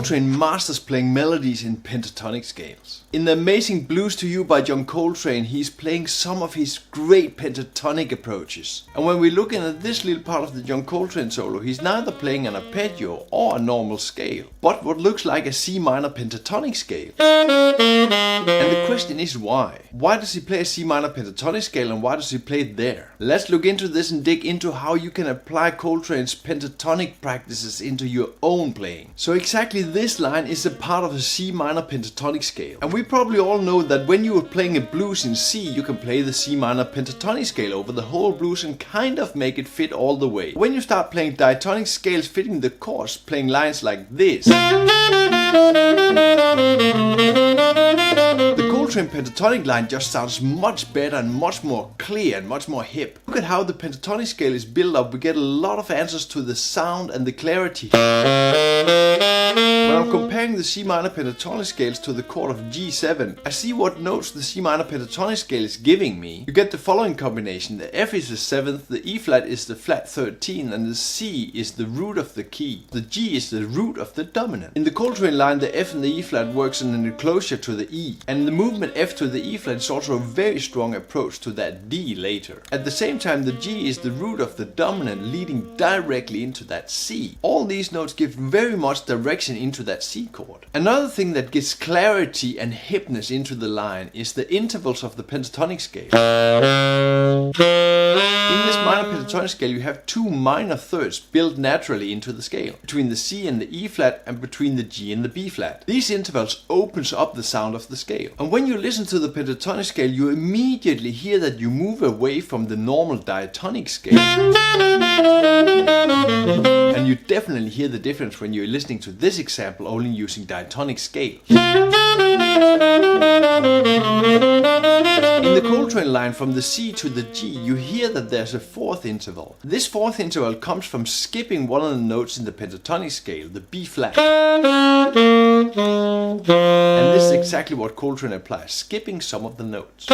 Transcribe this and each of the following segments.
Coltrane masters playing melodies in pentatonic scales. In the amazing Blues to You by John Coltrane, he's playing some of his great pentatonic approaches. And when we're looking at this little part of the John Coltrane solo, he's neither playing an arpeggio or a normal scale, but what looks like a C minor pentatonic scale. And the question is why? Why does he play a C minor pentatonic scale and why does he play it there? Let's look into this and dig into how you can apply Coltrane's pentatonic practices into your own playing. So exactly this line is a part of a C minor pentatonic scale. And we probably all know that when you are playing a blues in C, you can play the C minor pentatonic scale over the whole blues and kind of make it fit all the way. When you start playing diatonic scales fitting the chords, playing lines like this, the Coltrane pentatonic line just sounds much better and much more clear and much more hip. Look at how the pentatonic scale is built up. We get a lot of answers to the sound and the clarity. When I'm comparing the C minor pentatonic scales to the chord of G7, I see what notes the C minor pentatonic scale is giving me. You get the following combination: the F is the 7th, the E flat is the flat 13, and the C is the root of the key. The G is the root of the dominant. In the Coltrane line, the F and the E flat works in an enclosure to the E, and the movement F to the E flat is also a very strong approach to that D later. At the same time, the G is the root of the dominant, leading directly into that C. All these notes give very much direction into that C chord. Another thing that gives clarity and hipness into the line is the intervals of the pentatonic scale. In this minor pentatonic scale, you have two minor thirds built naturally into the scale, between the C and the E flat and between the G and the B flat. These intervals opens up the sound of the scale. And when you listen to the pentatonic scale, you immediately hear that you move away from the normal diatonic scale. And you definitely hear the difference when you're listening to this example only using diatonic scales. In the Coltrane line from the C to the G, you hear that there's a fourth interval. This fourth interval comes from skipping one of the notes in the pentatonic scale, the B flat. And this is exactly what Coltrane applies, skipping some of the notes.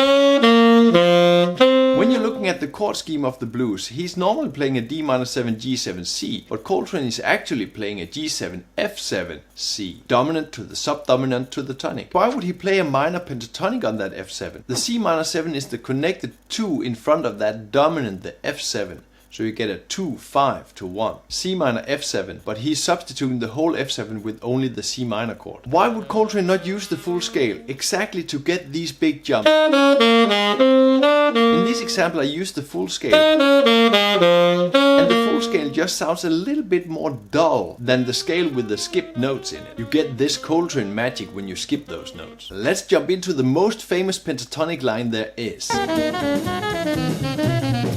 When you're looking at the chord scheme of the blues, he's normally playing a D minor 7 G7 C, but Coltrane is actually playing a G7 F7 C, dominant to the subdominant to the tonic. Why would he play a minor pentatonic on that F7? The C minor 7 is the connected 2 in front of that dominant, the F7. So you get a 2, 5 to 1. C minor F7, but he's substituting the whole F7 with only the C minor chord. Why would Coltrane not use the full scale? Exactly to get these big jumps. In this example I used the full scale. And the full scale just sounds a little bit more dull than the scale with the skipped notes in it. You get this Coltrane magic when you skip those notes. Let's jump into the most famous pentatonic line there is.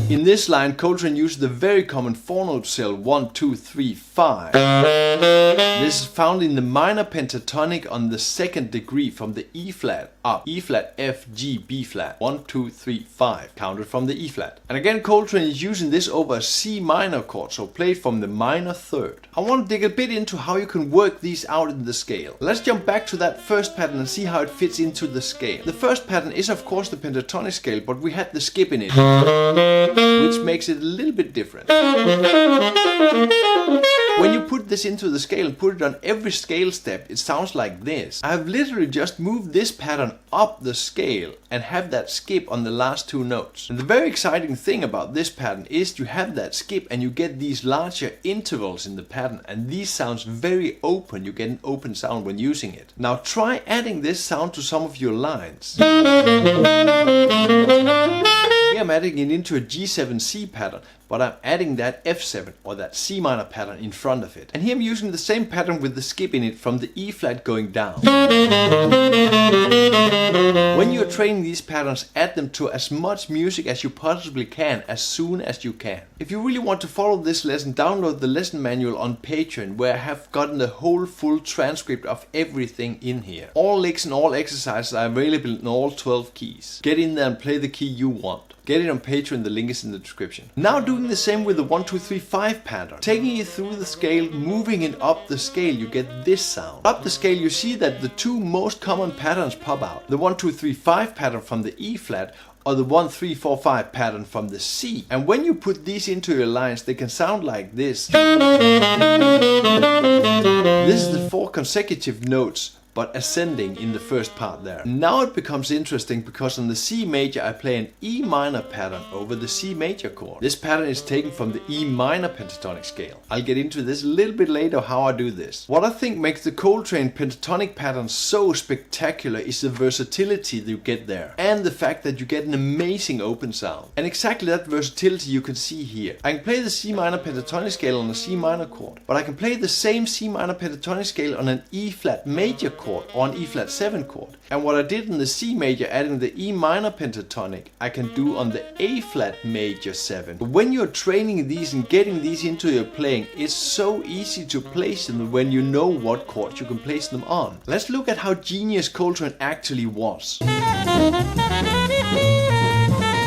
In this line, Coltrane uses the very common 4-note cell 1, 2, 3, 5. This is found in the minor pentatonic on the 2nd degree from the E flat up. E flat, F, G, B flat. 1, 2, 3, 5. Counted from the E flat. And again, Coltrane is using this over a C minor chord, so played from the minor third. I want to dig a bit into how you can work these out in the scale. Let's jump back to that first pattern and see how it fits into the scale. The first pattern is of course the pentatonic scale, but we had the skip in it, which makes it a little bit different. When you put this into the scale and put it on every scale step, it sounds like this. I have literally just moved this pattern up the scale and have that skip on the last two notes. And the very exciting thing about this pattern is you have that skip and you get these larger intervals in the pattern, and these sounds very open. You get an open sound when using it. Now try adding this sound to some of your lines. Here I'm adding it into a G7C pattern, but I'm adding that F7 or that C minor pattern in front of it. And here I'm using the same pattern with the skip in it from the E flat going down. When you're training these patterns, add them to as much music as you possibly can as soon as you can. If you really want to follow this lesson, download the lesson manual on Patreon, where I have gotten the whole full transcript of everything in here. All licks and all exercises are available in all 12 keys. Get in there and play the key you want. Get it on Patreon, the link is in the description. Now doing the same with the 1, 2, 3, 5 pattern. Taking it through the scale, moving it up the scale, you get this sound. Up the scale you see that the two most common patterns pop out. The 1, 2, 3, 5 pattern from the E flat or the 1, 3, 4, 5 pattern from the C. And when you put these into your lines, they can sound like this. This is the 4 consecutive notes, but ascending in the first part there. Now it becomes interesting because on the C major I play an E minor pattern over the C major chord. This pattern is taken from the E minor pentatonic scale. I'll get into this a little bit later how I do this. What I think makes the Coltrane pentatonic pattern so spectacular is the versatility that you get there, and the fact that you get an amazing open sound. And exactly that versatility you can see here. I can play the C minor pentatonic scale on a C minor chord, but I can play the same C minor pentatonic scale on an E flat major chord or an E flat 7 chord. And what I did in the C major, adding the E minor pentatonic, I can do on the A flat major 7. But when you're training these and getting these into your playing, it's so easy to place them when you know what chords you can place them on. Let's look at how genius Coltrane actually was.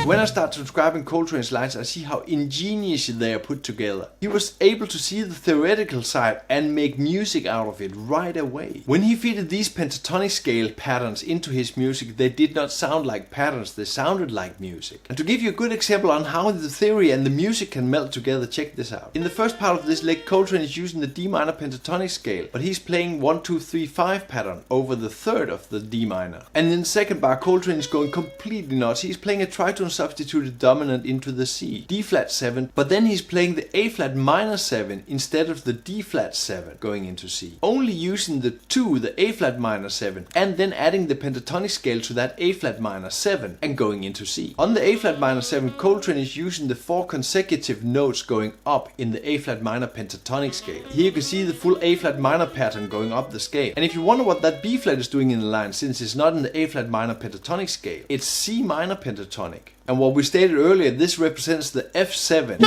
When I start transcribing Coltrane's lines, I see how ingeniously they are put together. He was able to see the theoretical side and make music out of it right away. When he fitted these pentatonic scale patterns into his music, they did not sound like patterns, they sounded like music. And to give you a good example on how the theory and the music can melt together, check this out. In the first part of this lick, Coltrane is using the D minor pentatonic scale, but he's playing 1, 2, 3, 5 pattern over the third of the D minor. And in the second bar, Coltrane is going completely nuts. He's playing a tritone substituted dominant into the C, D flat 7, but then he's playing the A flat minor 7 instead of the D flat 7 going into C. Only using the 2, the A flat minor 7, and then adding the pentatonic scale to that A flat minor 7 and going into C. On the A flat minor 7, Coltrane is using the 4 consecutive notes going up in the A flat minor pentatonic scale. Here you can see the full A flat minor pattern going up the scale. And if you wonder what that B flat is doing in the line, since it's not in the A flat minor pentatonic scale, it's C minor pentatonic. And what we stated earlier, this represents the F7.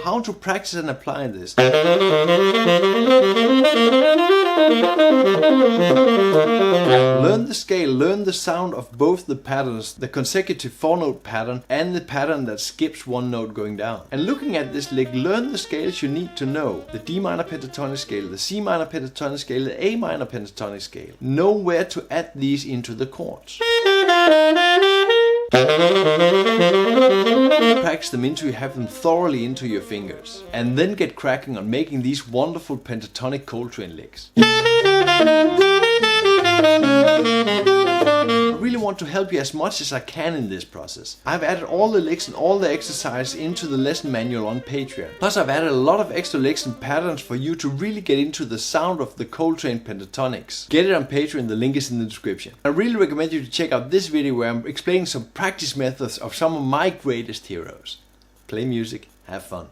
How to practice and apply this. Learn the scale, learn the sound of both the patterns, the consecutive 4-note pattern and the pattern that skips 1 note going down. And looking at this lick, learn the scales you need to know. The D minor pentatonic scale, the C minor pentatonic scale, the A minor pentatonic scale. Know where to add these into the chords. Practice them until you have them thoroughly into your fingers, and then get cracking on making these wonderful pentatonic Coltrane licks. I really want to help you as much as I can in this process. I've added all the licks and all the exercises into the lesson manual on Patreon. Plus I've added a lot of extra licks and patterns for you to really get into the sound of the Coltrane Pentatonics. Get it on Patreon, the link is in the description. I really recommend you to check out this video where I'm explaining some practice methods of some of my greatest heroes. Play music, have fun.